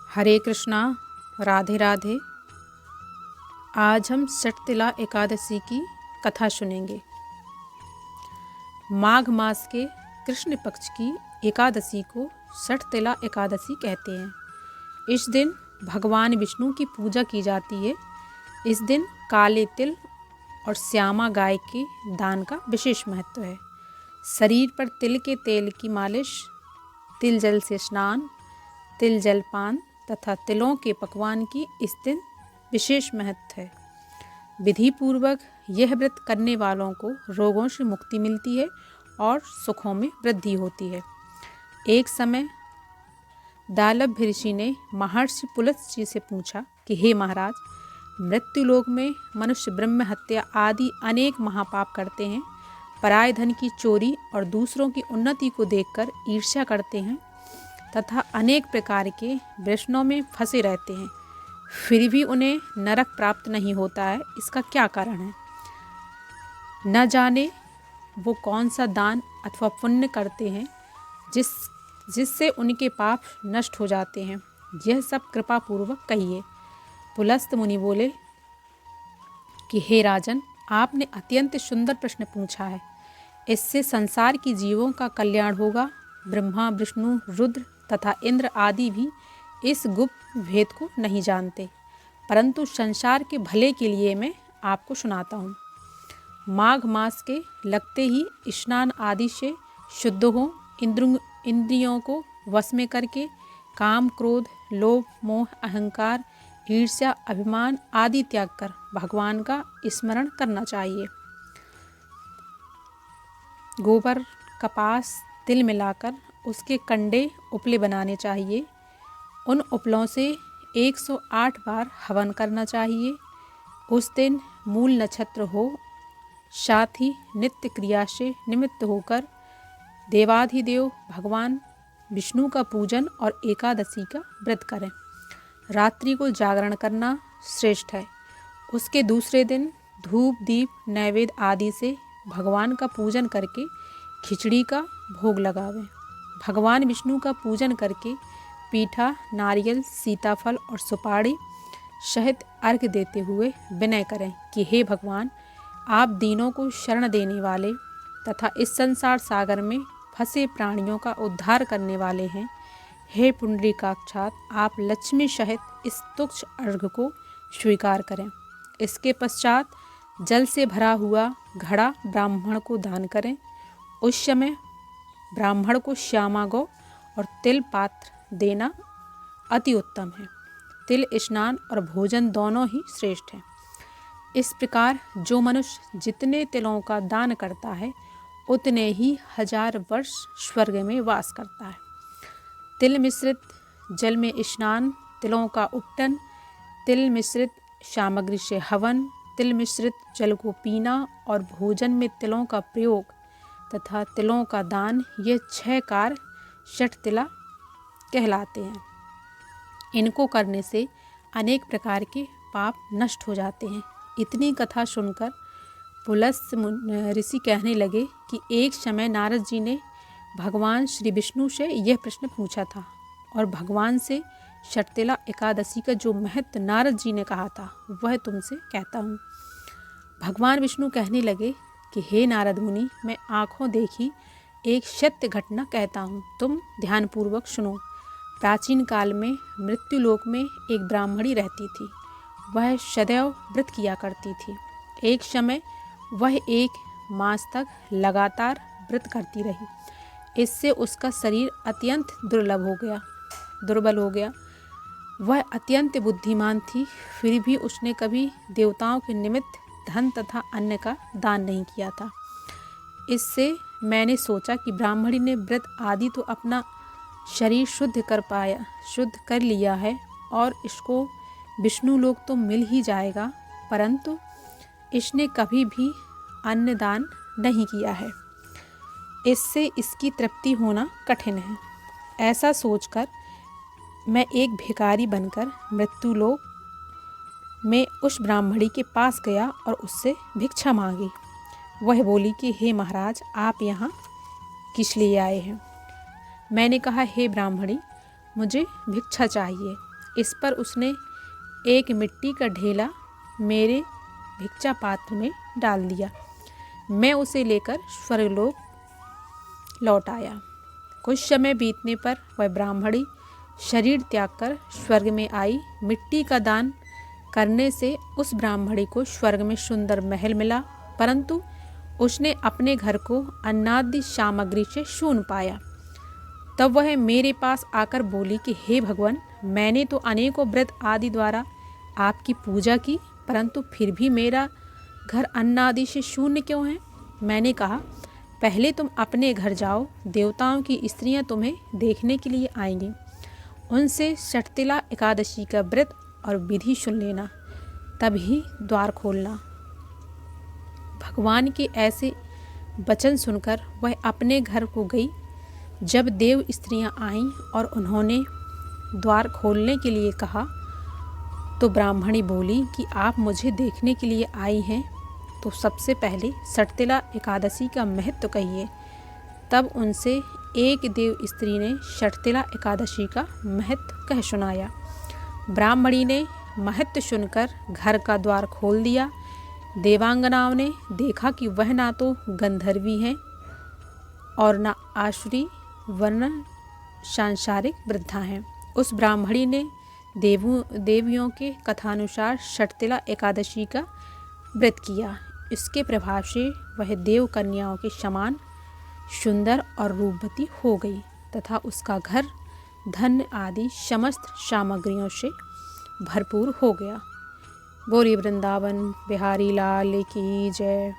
हरे कृष्णा, राधे राधे। आज हम षटतिला एकादशी की कथा सुनेंगे। माघ मास के कृष्ण पक्ष की एकादशी को षटतिला एकादशी कहते हैं। इस दिन भगवान विष्णु की पूजा की जाती है। इस दिन काले तिल और श्यामा गाय के दान का विशेष महत्व है। शरीर पर तिल के तेल की मालिश, तिल जल से स्नान, तिल जलपान तथा तिलों के पकवान की इस दिन विशेष महत्व है। विधि पूर्वक यह व्रत करने वालों को रोगों से मुक्ति मिलती है और सुखों में वृद्धि होती है। एक समय दालभ ऋषि ने महर्षि पुलत्स्य जी से पूछा कि हे महाराज, मृत्युलोक में मनुष्य ब्रह्म हत्या आदि अनेक महापाप करते हैं, पराय धन की चोरी और दूसरों की उन्नति को देखकर ईर्ष्या करते हैं तथा अनेक प्रकार के व्यसनों में फंसे रहते हैं, फिर भी उन्हें नरक प्राप्त नहीं होता है। इसका क्या कारण है? न जाने वो कौन सा दान अथवा पुण्य करते हैं जिससे उनके पाप नष्ट हो जाते हैं। यह सब कृपा पूर्वक कहिए। पुलस्त मुनि बोले कि हे राजन, आपने अत्यंत सुंदर प्रश्न पूछा है। इससे संसार की जीवों का कल्याण होगा। ब्रह्मा, विष्णु, रुद्र तथा इंद्र आदि भी इस गुप्त भेद को नहीं जानते, परंतु संसार के भले के लिए मैं आपको सुनाता हूँ। माघ मास के लगते ही स्नान आदि से शुद्ध हो, इंद्रियों को वश में करके काम, क्रोध, लोभ, मोह, अहंकार, ईर्ष्या, अभिमान आदि त्याग कर भगवान का स्मरण करना चाहिए। गोबर, कपास, तिल मिलाकर उसके कंडे उपले बनाने चाहिए। उन उपलों से 108 बार हवन करना चाहिए। उस दिन मूल नक्षत्र हो, साथ ही नित्य क्रिया से निमित्त होकर देवाधिदेव भगवान विष्णु का पूजन और एकादशी का व्रत करें। रात्रि को जागरण करना श्रेष्ठ है। उसके दूसरे दिन धूप, दीप, नैवेद्य आदि से भगवान का पूजन करके खिचड़ी का भोग लगावें। भगवान विष्णु का पूजन करके पीठा, नारियल, सीताफल और सुपारी सहित अर्घ्य देते हुए विनय करें कि हे भगवान, आप दीनों को शरण देने वाले तथा इस संसार सागर में फंसे प्राणियों का उद्धार करने वाले हैं। हे पुंडरीकाक्षात, आप लक्ष्मी सहित इस तुच्छ अर्घ्य को स्वीकार करें। इसके पश्चात जल से भरा हुआ घड़ा ब्राह्मण को दान करें। उस समय ब्राह्मण को श्यामा गौ और तिल पात्र देना अति उत्तम है। तिल स्नान और भोजन दोनों ही श्रेष्ठ हैं। इस प्रकार जो मनुष्य जितने तिलों का दान करता है, उतने ही 1000 वर्ष स्वर्ग में वास करता है। तिल मिश्रित जल में स्नान, तिलों का उपटन, तिल मिश्रित सामग्री से हवन, तिल मिश्रित जल को पीना और भोजन में तिलों का प्रयोग तथा तिलों का दान, ये 6 कार्य षटतिला कहलाते हैं। इनको करने से अनेक प्रकार के पाप नष्ट हो जाते हैं। इतनी कथा सुनकर पुलत्स्य ऋषि कहने लगे कि एक समय नारद जी ने भगवान श्री विष्णु से यह प्रश्न पूछा था और भगवान से षटतिला एकादशी का जो महत्व नारद जी ने कहा था, वह तुमसे कहता हूँ। भगवान विष्णु कहने लगे कि हे नारद मुनि, मैं आँखों देखी एक सत्य घटना कहता हूँ, तुम ध्यानपूर्वक सुनो। प्राचीन काल में मृत्युलोक में एक ब्राह्मणी रहती थी। वह सदैव व्रत किया करती थी। एक समय वह 1 मास तक लगातार व्रत करती रही। इससे उसका शरीर अत्यंत दुर्बल हो गया। वह अत्यंत बुद्धिमान थी, फिर भी उसने कभी देवताओं के निमित्त धन तथा अन्न का दान नहीं किया था। इससे मैंने सोचा कि ब्राह्मणी ने व्रत आदि तो अपना शरीर शुद्ध कर लिया है और इसको विष्णु लोक तो मिल ही जाएगा, परंतु इसने कभी भी अन्न दान नहीं किया है। इससे इसकी तृप्ति होना कठिन है। ऐसा सोचकर मैं एक भिखारी बनकर मृत्युलोक में उस ब्राह्मणी के पास गया और उससे भिक्षा मांगी। वह बोली कि हे महाराज, आप यहाँ किस लिए आए हैं? मैंने कहा, हे ब्राह्मणी, मुझे भिक्षा चाहिए। इस पर उसने एक मिट्टी का ढेला मेरे भिक्षा पात्र में डाल दिया। मैं उसे लेकर स्वर्गलोक लौट आया। कुछ समय बीतने पर वह ब्राह्मणी शरीर त्याग कर स्वर्ग में आई। मिट्टी का दान करने से उस ब्राह्मणी को स्वर्ग में सुंदर महल मिला, परंतु उसने अपने घर को अन्नादि सामग्री से शून्य पाया। तब वह मेरे पास आकर बोली कि हे भगवान, मैंने तो अनेकों व्रत आदि द्वारा आपकी पूजा की, परंतु फिर भी मेरा घर अन्न आदि से शून्य क्यों है। मैंने कहा, पहले तुम अपने घर जाओ, देवताओं की स्त्रियां तुम्हें देखने के लिए आएंगी। उनसे षटतिला एकादशी का व्रत और विधि सुन लेना, तभी द्वार खोलना। भगवान के ऐसे वचन सुनकर वह अपने घर को गई। जब देव स्त्रियां आईं और उन्होंने द्वार खोलने के लिए कहा, तो ब्राह्मणी बोली कि आप मुझे देखने के लिए आई हैं, तो सबसे पहले षटतिला एकादशी का महत्व कहिए। तब उनसे एक देव स्त्री ने षटतिला एकादशी का महत्व कह सुनाया। ब्राह्मणी ने महत्व सुनकर घर का द्वार खोल दिया। देवांगनाओं ने देखा कि वह ना तो गंधर्वी हैं और न आसुरी वर्ण सांसारिक वृद्धा हैं। उस ब्राह्मणी ने देवियों के कथानुसार षटतिला एकादशी का व्रत किया। इसके प्रभाव से वह देव कन्याओं के समान सुंदर और रूपवती हो गई तथा उसका घर धन आदि समस्त सामग्रियों से भरपूर हो गया। बोली वृंदावन बिहारी लाल की जय।